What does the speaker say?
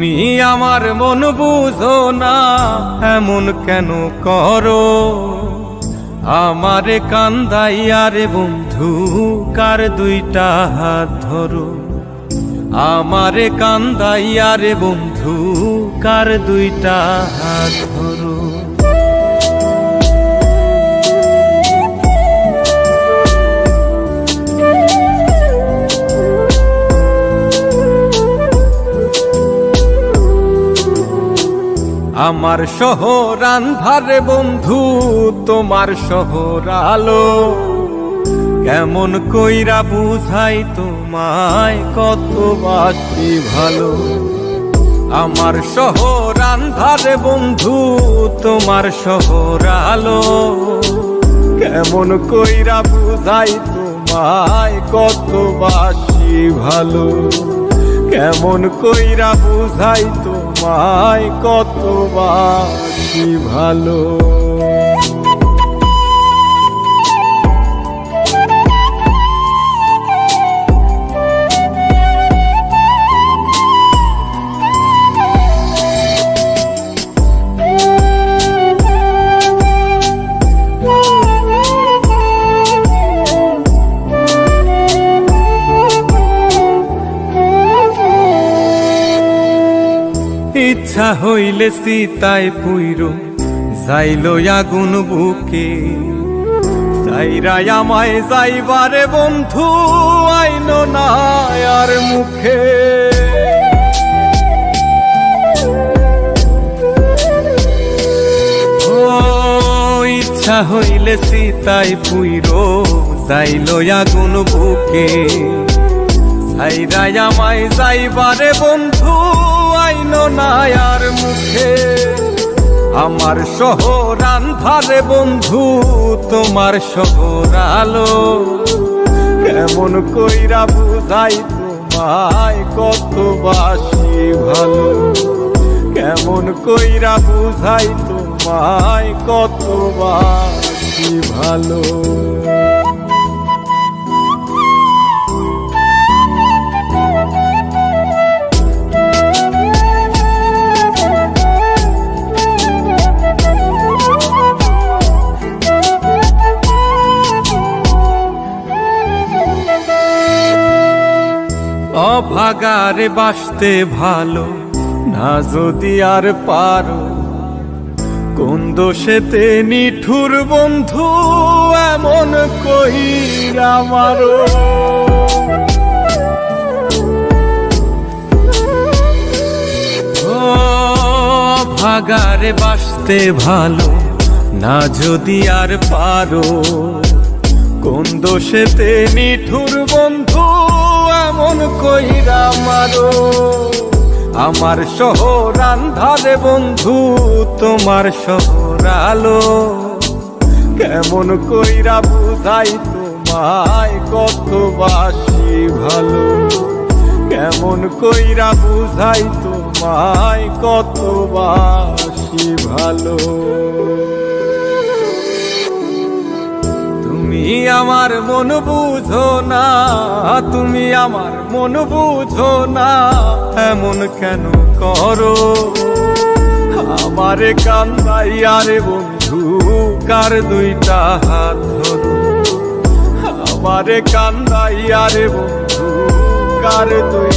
তুমি আমার মন বুঝো না, এমন কেন করো? আমারে কান্দাইয়া রে বন্ধু, কার দুইটা হাত ধরো। আমারে কান্দাইয়া রে বন্ধু, কার দুইটা হাত ধরো। আমার শহর আন্ধারে বন্ধু, তোমার শহর আলো। কেমন কইরা বুঝাই তোমায়, কত বাসি ভালো। আমার শহর আন্ধারে বন্ধু, তোমার শহর আলো। কেমন কইরা বুঝাই তোমায়, কত বাসি ভালো। কেমন কইরা বুঝাই তোমায়, কত বাসি ভালো। ইচ্ছা হইলে সীতায় পুইরো যাইল আগুন বুকে। যাইরাই আমায় যাইবারে বন্ধু, আইন না আর মুখে। ও ইচ্ছা হইলে সীতায় পুইরো যাইল আগুন বুকে। যাইরাই আমায় যাইবারে বন্ধু, আইন না আর মুখে। আমার শহর আন্ধারে বন্ধু, তোমার শহর আলো। কেমন কইরা বুঝাই তোমায়, কত বাসি ভালো। কেমন কইরা বুঝাই তোমায়, কত বাসি ভালো। অভাগারে বাসতে ভালো না যদি আর পারো। কোন দোষেতে নিঠুর বন্ধু, এমন কইরা মারো। অভাগারে বাসতে ভালো না যদি আর পারো। কোন দোষেতে নিঠুর বন্ধু, এমন কইরা মারো। আমার শহর আন্ধারে বন্ধু, তোমার শহর আলো। কেমন কইরা বুঝাই তোমায়, কত বাসি ভালো। কেমন কইরা বুঝাই তোমায়, কত বাসি ভালো। তুমি আমার মন বুঝো না, তুমি আমার মন বুঝো না, এমন কেন করো? আমারে কান্দাইয়া রে বন্ধু, কার দুইটা হাত ধরো। আমারে কান্দাইয়া রে বন্ধু, কার দুই